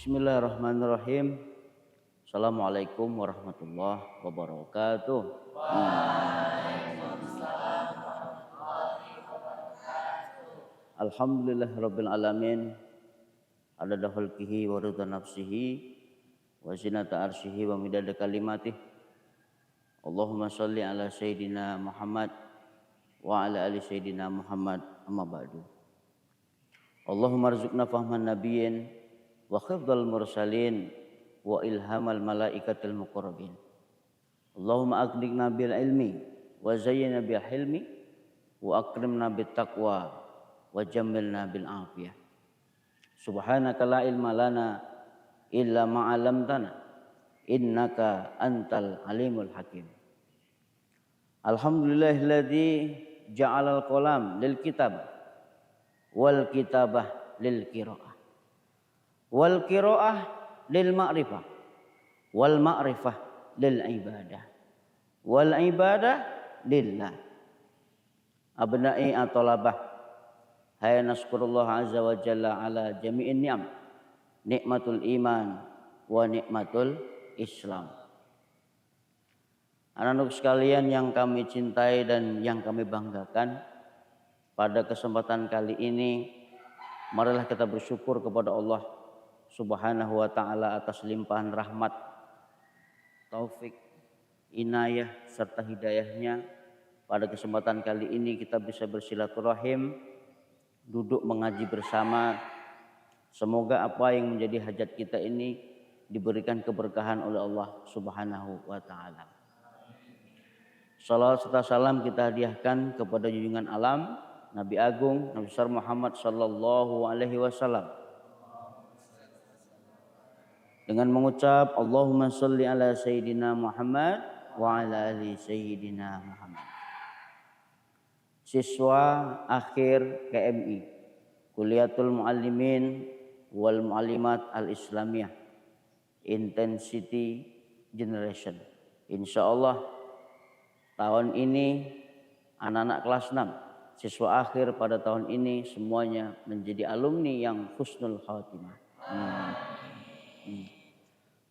Bismillahirrahmanirrahim. Assalamualaikum warahmatullahi wabarakatuh. Alhamdulillahirabbil alamin. Adada khalqihi wa ridha nafsihi wa zinata arsyihi wa midada kalimatih. Allahumma shalli ala sayyidina Muhammad wa ala ali sayyidina Muhammad, amma ba'du. Allahumma rzuqna fahman nabiyyin wa khifdal mursalin wa ilhamal malaikatil muqarrabin. Allahumma aghnina bil ilmi wa zayyina bil hilmi wa akrimna bit taqwa wa jammilna bil afiyah. Subhanaka la ilma lana illa ma 'allamtana innaka antal alimul hakim. Alhamdulillahilladzi ja'alal qalam lil kitab wal kitabah lil qiraah wal qiraah lil ma'rifah wal ma'rifah lil ibadah wal ibadah lillah. Abna'i atolabah, hai naskurullah azza wa jalla ala jami'in ni'am, nikmatul iman wa nikmatul islam. Anak-anak sekalian yang kami cintai dan yang kami banggakan, pada kesempatan kali ini marilah kita bersyukur kepada Allah Subhanahu wa ta'ala atas limpahan rahmat, taufik, inayah serta hidayahnya. Pada kesempatan kali ini kita bisa bersilaturahim, duduk mengaji bersama. Semoga apa yang menjadi hajat kita ini diberikan keberkahan oleh Allah Subhanahu wa ta'ala. Salawat serta salam kita hadiahkan kepada junjungan alam Nabi Agung Nabi besar Muhammad sallallahu alaihi wasallam dengan mengucap Allahumma sholli ala sayyidina Muhammad wa ala ali sayyidina Muhammad. Siswa akhir KMI Kuliatul Muallimin wal Muallimat Al-Islamiyah Intensity Generation. Insyaallah tahun ini anak-anak kelas 6 siswa akhir pada tahun ini semuanya menjadi alumni yang husnul khatimah.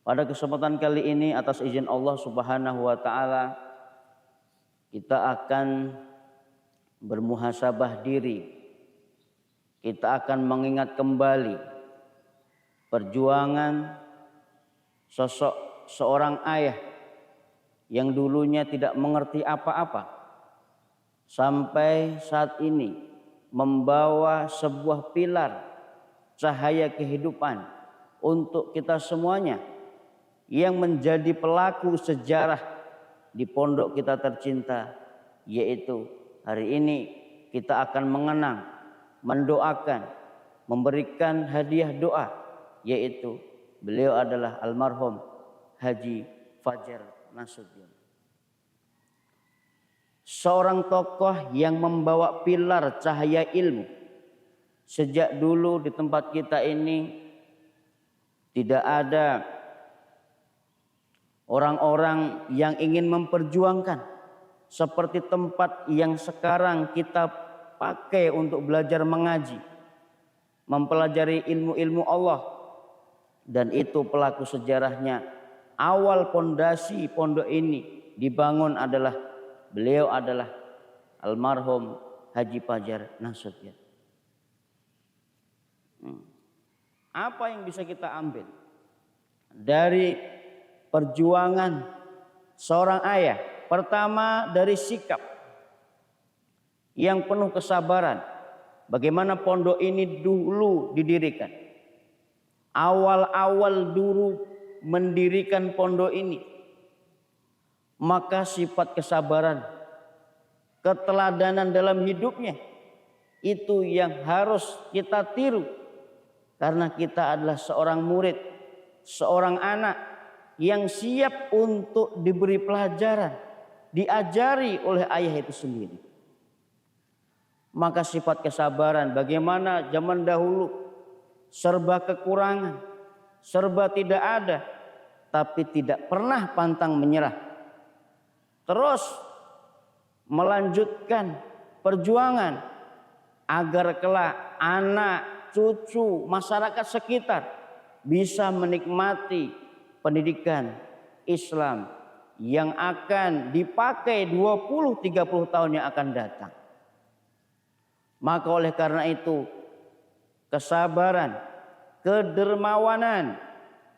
Pada kesempatan kali ini atas izin Allah Subhanahu wa ta'ala kita akan bermuhasabah diri. Kita akan mengingat kembali perjuangan sosok seorang ayah yang dulunya tidak mengerti apa-apa sampai saat ini membawa sebuah pilar cahaya kehidupan untuk kita semuanya yang menjadi pelaku sejarah di pondok kita tercinta, yaitu hari ini kita akan mengenang, mendoakan, memberikan hadiah doa, yaitu beliau adalah almarhum Haji Fajar Nasution. Seorang tokoh yang membawa pilar cahaya ilmu. Sejak dulu di tempat kita ini tidak ada orang-orang yang ingin memperjuangkan seperti tempat yang sekarang kita pakai untuk belajar mengaji, mempelajari ilmu-ilmu Allah. Dan itu pelaku sejarahnya. Awal pondasi pondok ini dibangun adalah beliau adalah almarhum Haji Fajar Nasution. Apa yang bisa kita ambil dari perjuangan seorang ayah? Pertama, dari sikap yang penuh kesabaran. Bagaimana pondok ini dulu didirikan. Awal-awal dulu mendirikan pondok ini, maka sifat kesabaran, keteladanan dalam hidupnya itu yang harus kita tiru, karena kita adalah seorang murid, seorang anak yang siap untuk diberi pelajaran, diajari oleh ayah itu sendiri. Maka sifat kesabaran, bagaimana zaman dahulu serba kekurangan, serba tidak ada, tapi tidak pernah pantang menyerah. Terus melanjutkan perjuangan agar kelak anak, cucu, masyarakat sekitar bisa menikmati pendidikan Islam yang akan dipakai 20-30 tahun yang akan datang. Maka oleh karena itu, kesabaran, kedermawanan,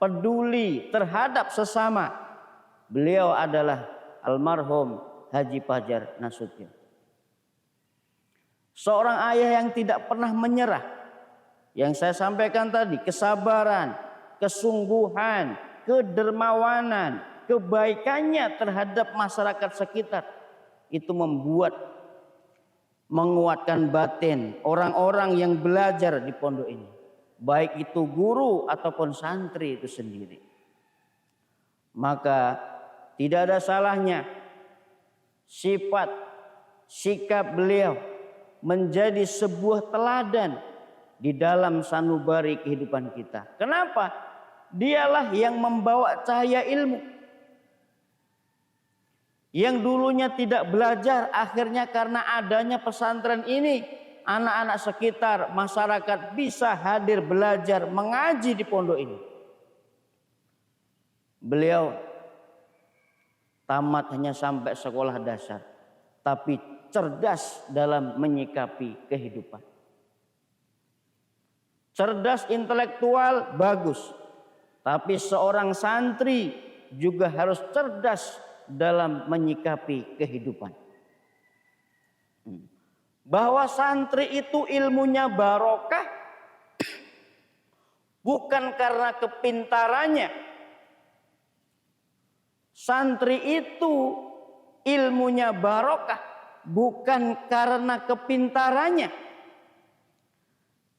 peduli terhadap sesama, beliau adalah almarhum Haji Fajar Nasution. Seorang ayah yang tidak pernah menyerah. Yang saya sampaikan tadi, kesabaran, kesungguhan, kedermawanan, kebaikannya terhadap masyarakat sekitar, itu menguatkan batin orang-orang yang belajar di pondok ini, baik itu guru ataupun santri itu sendiri. Maka tidak ada salahnya sifat sikap beliau menjadi sebuah teladan di dalam sanubari kehidupan kita. Kenapa? Dialah yang membawa cahaya ilmu. Yang dulunya tidak belajar, akhirnya karena adanya pesantren ini, anak-anak sekitar, masyarakat bisa hadir belajar, mengaji di pondok ini. Beliau tamat hanya sampai sekolah dasar, tapi cerdas dalam menyikapi kehidupan. Cerdas intelektual bagus, tapi seorang santri juga harus cerdas dalam menyikapi kehidupan. Bahwa santri itu ilmunya barokah bukan karena kepintarannya. Santri itu ilmunya barokah bukan karena kepintarannya,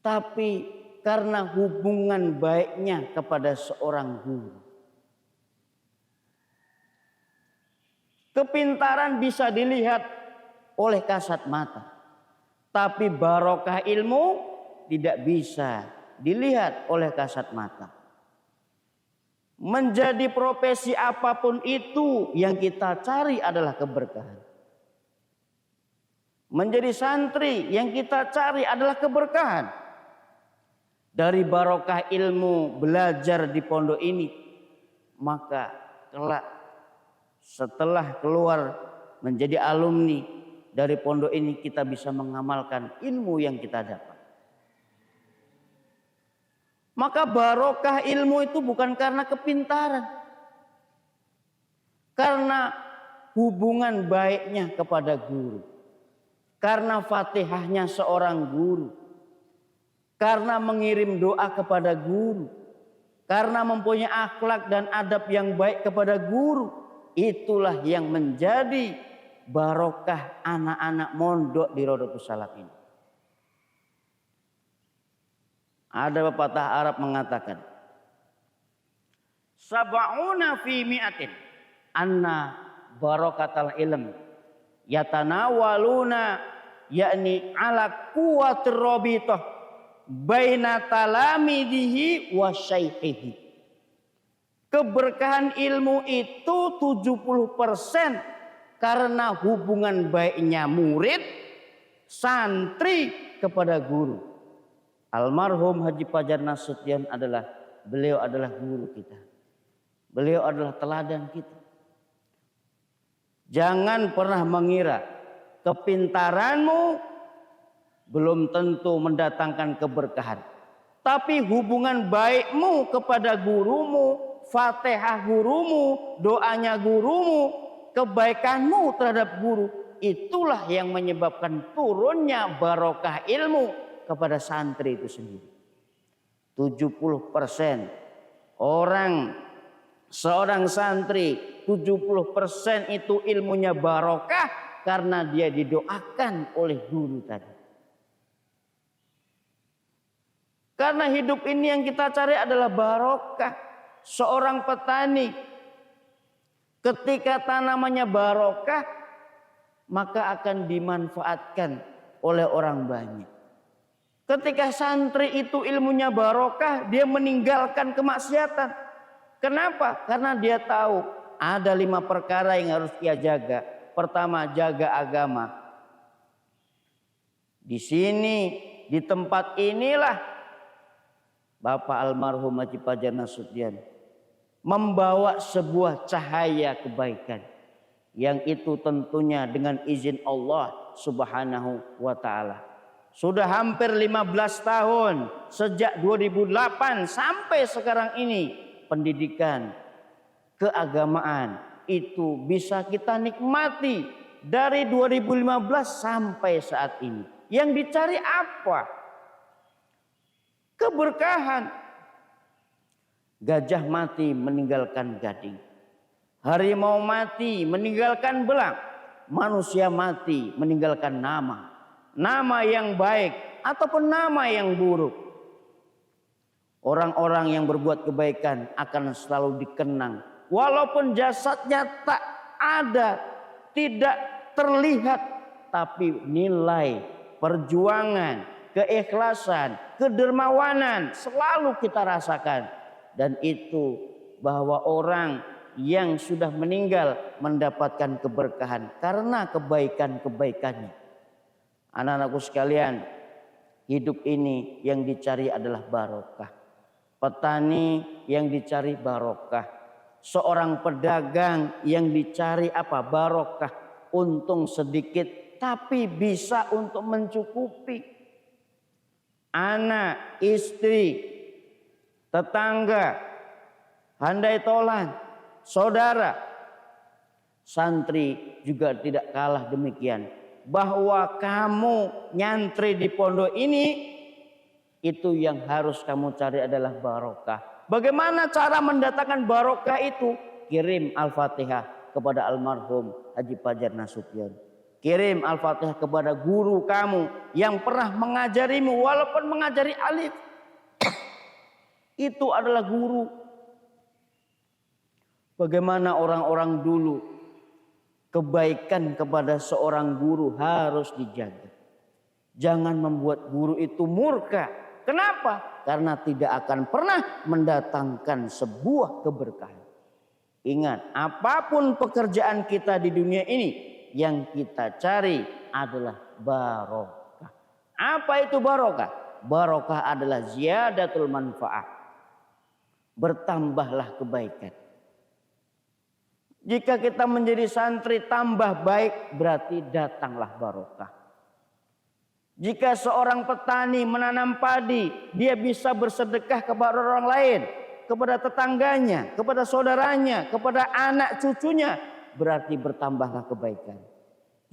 tapi karena hubungan baiknya kepada seorang guru. Kepintaran bisa dilihat oleh kasat mata, tapi barokah ilmu tidak bisa dilihat oleh kasat mata. Menjadi profesi apapun itu, yang kita cari adalah keberkahan. Menjadi santri, yang kita cari adalah keberkahan. Dari barokah ilmu belajar di pondok ini, maka kelak setelah keluar menjadi alumni dari pondok ini, kita bisa mengamalkan ilmu yang kita dapat. Maka barokah ilmu itu bukan karena kepintaran, karena hubungan baiknya kepada guru, karena fatihahnya seorang guru, karena mengirim doa kepada guru, karena mempunyai akhlak dan adab yang baik kepada guru. Itulah yang menjadi barokah anak-anak mondok di Rodotus Salaf ini. Ada pepatah Arab mengatakan, sab'una fi mi'atin anna barokatal ilm yatanawaluna, yakni ala quwwatir rabitah baina talamidihi wa syaikhihi. Keberkahan ilmu itu 70% karena hubungan baiknya murid, santri kepada guru. Almarhum Haji Fajar Nasution beliau adalah guru kita. Beliau adalah teladan kita. Jangan pernah mengira kepintaranmu belum tentu mendatangkan keberkahan. Tapi hubungan baikmu kepada gurumu, fatihah gurumu, doanya gurumu, kebaikanmu terhadap guru, itulah yang menyebabkan turunnya barokah ilmu kepada santri itu sendiri. 70% seorang santri, 70% itu ilmunya barokah karena dia didoakan oleh guru tadi. Karena hidup ini yang kita cari adalah barokah. Seorang petani ketika tanamannya barokah, maka akan dimanfaatkan oleh orang banyak. Ketika santri itu ilmunya barokah, dia meninggalkan kemaksiatan. Kenapa? Karena dia tahu ada 5 perkara yang harus ia jaga. Pertama, jaga agama. Di sini, di tempat inilah Bapak almarhum Haji Fajar Nasution membawa sebuah cahaya kebaikan yang itu tentunya dengan izin Allah Subhanahu wa taala. Sudah hampir 15 tahun sejak 2008 sampai sekarang ini pendidikan keagamaan itu bisa kita nikmati dari 2015 sampai saat ini. Yang dicari apa? Keberkahan. Gajah mati meninggalkan gading. Harimau mati meninggalkan belang. Manusia mati meninggalkan nama. Nama yang baik ataupun nama yang buruk. Orang-orang yang berbuat kebaikan akan selalu dikenang. Walaupun jasadnya tak ada, tidak terlihat. Tapi nilai, perjuangan, keikhlasan, kedermawanan selalu kita rasakan. Dan itu bahwa orang yang sudah meninggal mendapatkan keberkahan karena kebaikan-kebaikannya. Anak-anakku sekalian, hidup ini yang dicari adalah barokah. Petani yang dicari barokah. Seorang pedagang yang dicari apa? Barokah. Untung sedikit tapi bisa untuk mencukupi. Anak, istri, tetangga, handai tolan, saudara, santri juga tidak kalah demikian. Bahwa kamu nyantri di pondok ini, itu yang harus kamu cari adalah barokah. Bagaimana cara mendatangkan barokah itu? Kirim Al-Fatihah kepada almarhum Haji Fajar Nasution. Kirim Al-Fatihah kepada guru kamu yang pernah mengajarimu walaupun mengajari alif. Itu adalah guru. Bagaimana orang-orang dulu, kebaikan kepada seorang guru harus dijaga. Jangan membuat guru itu murka. Kenapa? Karena tidak akan pernah mendatangkan sebuah keberkahan. Ingat, apapun pekerjaan kita di dunia ini, yang kita cari adalah barokah. Apa itu barokah? Barokah adalah ziyadatul manfaat. Bertambahlah kebaikan. Jika kita menjadi santri tambah baik, berarti datanglah barokah. Jika seorang petani menanam padi, dia bisa bersedekah kepada orang lain, kepada tetangganya, kepada saudaranya, kepada anak cucunya, berarti bertambahlah kebaikan.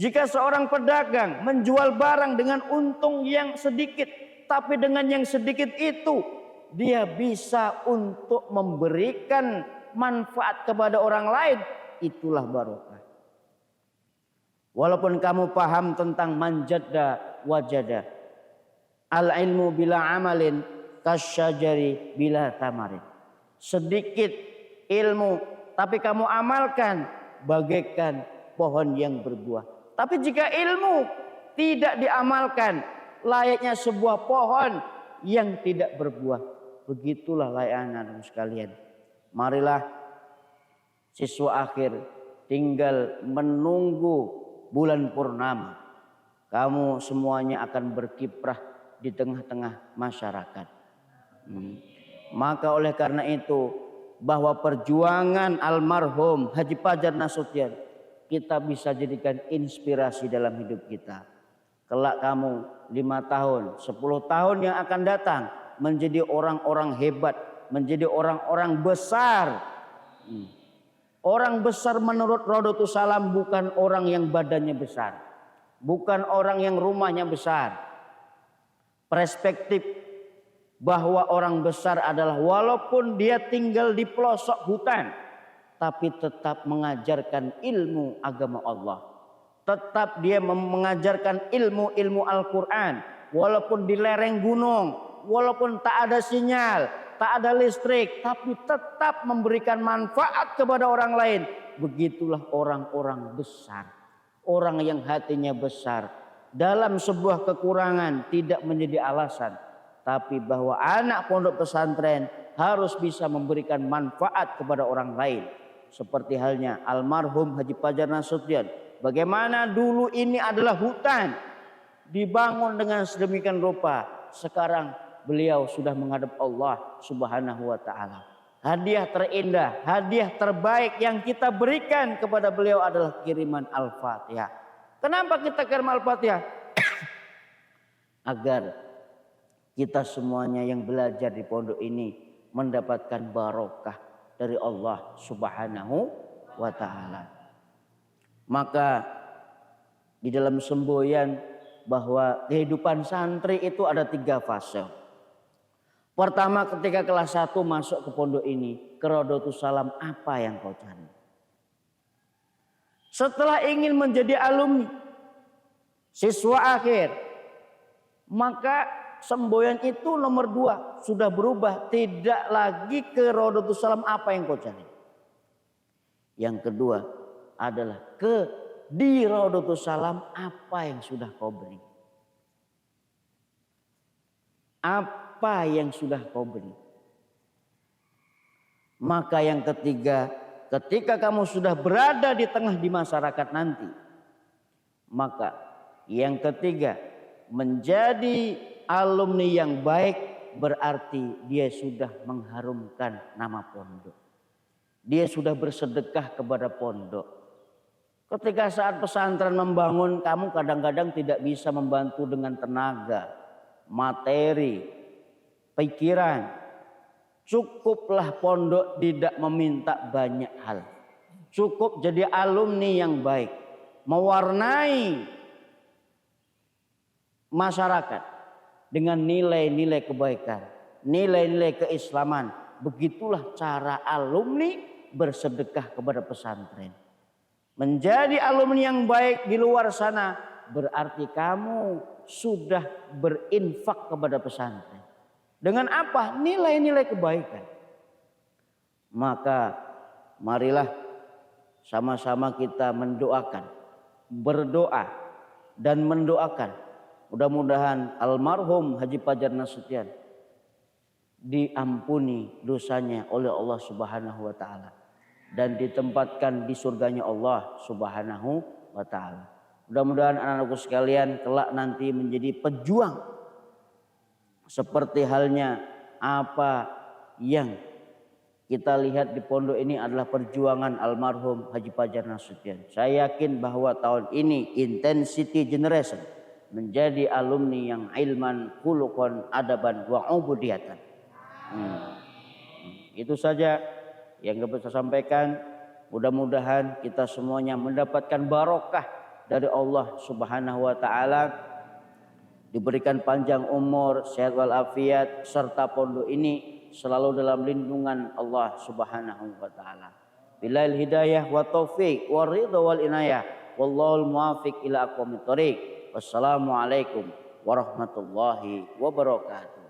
Jika seorang pedagang menjual barang dengan untung yang sedikit, tapi dengan yang sedikit itu dia bisa untuk memberikan manfaat kepada orang lain, itulah barokah. Walaupun kamu paham tentang manjada wajada, al ilmu bila amalin kasyajari bila tamarin. Sedikit ilmu tapi kamu amalkan bagaikan pohon yang berbuah. Tapi jika ilmu tidak diamalkan, layaknya sebuah pohon yang tidak berbuah. Begitulah layaknya anak sekalian. Marilah siswa akhir tinggal menunggu bulan purnama. Kamu semuanya akan berkiprah di tengah-tengah masyarakat. Maka oleh karena itu, bahwa perjuangan almarhum Haji Fajar Nasution kita bisa jadikan inspirasi dalam hidup kita. Kelak kamu 5 tahun, 10 tahun yang akan datang menjadi orang-orang hebat, menjadi orang-orang besar. Orang besar menurut Rodotus Salam bukan orang yang badannya besar, bukan orang yang rumahnya besar. Perspektif bahwa orang besar adalah walaupun dia tinggal di pelosok hutan, tapi tetap mengajarkan ilmu agama Allah. Tetap dia mengajarkan ilmu-ilmu Al-Quran. Walaupun di lereng gunung, walaupun tak ada sinyal, tak ada listrik, tapi tetap memberikan manfaat kepada orang lain. Begitulah orang-orang besar. Orang yang hatinya besar. Dalam sebuah kekurangan tidak menjadi alasan. Tapi bahwa anak pondok pesantren harus bisa memberikan manfaat kepada orang lain. Seperti halnya almarhum Haji Fajar Nasution. Bagaimana dulu ini adalah hutan. Dibangun dengan sedemikian rupa. Sekarang beliau sudah menghadap Allah Subhanahu wa taala. Hadiah terindah, hadiah terbaik yang kita berikan kepada beliau adalah kiriman Al-Fatihah. Kenapa kita kirim Al-Fatihah? Agar kita semuanya yang belajar di pondok ini mendapatkan barokah dari Allah Subhanahu wa taala. Maka di dalam semboyan bahwa kehidupan santri itu ada 3 fase. Pertama, ketika kelas 1 masuk ke pondok ini, ke Rodotus Salam, apa yang kau cari? Setelah ingin menjadi alumni, siswa akhir, maka semboyan itu nomor 2 sudah berubah, tidak lagi ke Rodotus Salam, apa yang kau cari? Yang kedua adalah di Rodotus Salam, apa yang sudah kau beri? Apa yang sudah kau beri? Maka yang ketiga, ketika kamu sudah berada di tengah di masyarakat nanti, maka yang ketiga, menjadi alumni yang baik berarti dia sudah mengharumkan nama pondok. Dia sudah bersedekah kepada pondok. Ketika saat pesantren membangun, kamu kadang-kadang tidak bisa membantu dengan tenaga, materi, pikiran. Cukuplah pondok tidak meminta banyak hal. Cukup jadi alumni yang baik, mewarnai masyarakat dengan nilai-nilai kebaikan, nilai-nilai keislaman. Begitulah cara alumni bersedekah kepada pesantren. Menjadi alumni yang baik di luar sana berarti kamu sudah berinfak kepada pesantren. Dengan apa? Nilai-nilai kebaikan. Maka marilah sama-sama kita mendoakan, berdoa dan mendoakan. Mudah-mudahan almarhum Haji Fajar Nasution diampuni dosanya oleh Allah Subhanahu wa taala dan ditempatkan di surganya Allah Subhanahu wa taala. Mudah-mudahan anak-anakku sekalian kelak nanti menjadi pejuang seperti halnya apa yang kita lihat di pondok ini adalah perjuangan almarhum Haji Fajar Nasution. Saya yakin bahwa tahun ini intensity generation menjadi alumni yang ilman, khuluqan, adaban wa ubudiyatan. Itu saja yang bisa saya sampaikan. Mudah-mudahan kita semuanya mendapatkan barokah dari Allah Subhanahu wa taala, diberikan panjang umur, sehat walafiat, serta pondok ini selalu dalam lindungan Allah Subhanahu wa taala. Billahi hidayah wa taufik wa ridha wal inayah. Wallahul muwaffiq ila aqwamit thoriq. Wassalamualaikum warahmatullahi wabarakatuh.